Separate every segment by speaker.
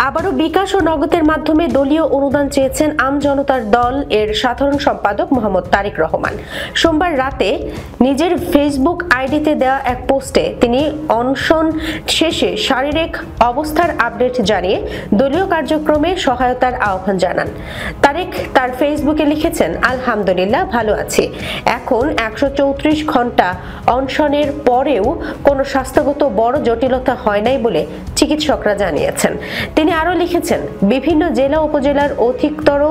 Speaker 1: আবারও বিকাশ ও নগদের মাধ্যমে দলীয় অনুদান চেয়েছেন আম জনতার দল এর সাধারণ সম্পাদক মোহাম্মদ তারেক রহমান। সোমবার রাতে নিজের ফেসবুক আইডিতে দেওয়া এক পোস্টে তিনি অনশন শেষে শারীরিক অবস্থার আপডেট জানিয়ে দলীয় কার্যক্রমে সহায়তার আহ্বান জানান। তারেক তার ফেসবুকে লিখেছেন, আলহামদুলিল্লাহ ভালো আছি। এখন 134 ঘন্টা অনশনের পরেও কোনো স্বাস্থ্যগত বড় জটিলতা হয় নাই বলে চিকিৎসকরা জানিয়েছেন। তিনি আরো লিখেছেন, বিভিন্ন জেলা উপজেলার অধিকতর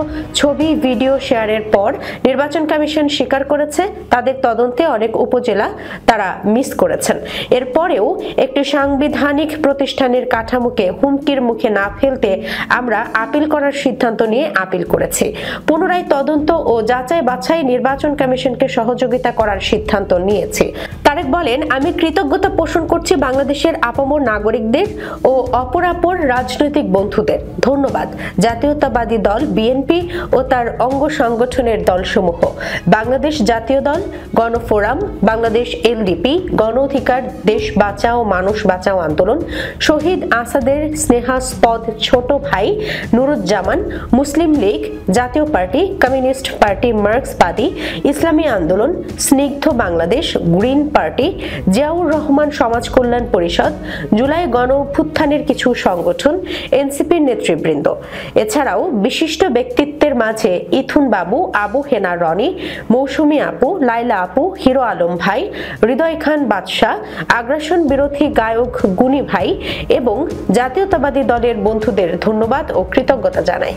Speaker 1: ছবি ভিডিও শেয়ারের পর নির্বাচন কমিশন স্বীকার করেছে তাদের তদন্তে অনেক উপজেলা তারা মিস করেছেন। এরপরেও একটি সাংবিধানিক প্রতিষ্ঠানের কাঠামোকে হুমকির মুখে না ফেলতে আমরা আপিল করার সিদ্ধান্ত নিয়ে আপিল করেছি। পুনরায় তদন্ত ও যাচাই বাছাই নির্বাচন কমিশনকে সহযোগিতা করার সিদ্ধান্ত নিয়েছি। তারেক বলেন, আমি কৃতজ্ঞতা পোষণ করছি বাংলাদেশের আপামর নাগরিকদের ও অপরাপর রাজনৈতিক বন্ধুদের। ধন্যবাদ জাতীয়তাবাদী দল বিএনপি ও তার অঙ্গ সংগঠনের দলসমূহ, বাংলাদেশ জাতীয় দল, গণফোরাম, বাংলাদেশ এলডিপি, গণ অধিকার, দেশ বাঁচাও মানুষ বাঁচাও আন্দোলন, শহীদ আসাদের স্নেহাস্পদ ছোট ভাই নুরুজ্জামান, মুসলিম লীগ, জাতীয় পার্টি, কমিউনিস্ট পার্টি, মার্ক্সবাদী ইসলামী আন্দোলন, স্নিগ্ধ বাংলাদেশ, গ্রিন পার্টি, জিয়াউর রহমান সমাজ কল্যাণ পরিষদ, জুলাই গণ অভ্যুত্থানের কিছু সংগঠন, এনসিপির নেতৃবৃন্দ। এছাড়াও বিশিষ্ট ব্যক্তিত্বের মাঝে ইথুন বাবু, আবু হেনা রনি, মৌসুমী আপু, লাইলা আপু, হিরো আলম ভাই, হৃদয় খান বাদশাহ, আগ্রাসন বিরোধী গায়ক গুণী ভাই এবং জাতীয়তাবাদী দলের বন্ধুদের ধন্যবাদ ও কৃতজ্ঞতা জানাই।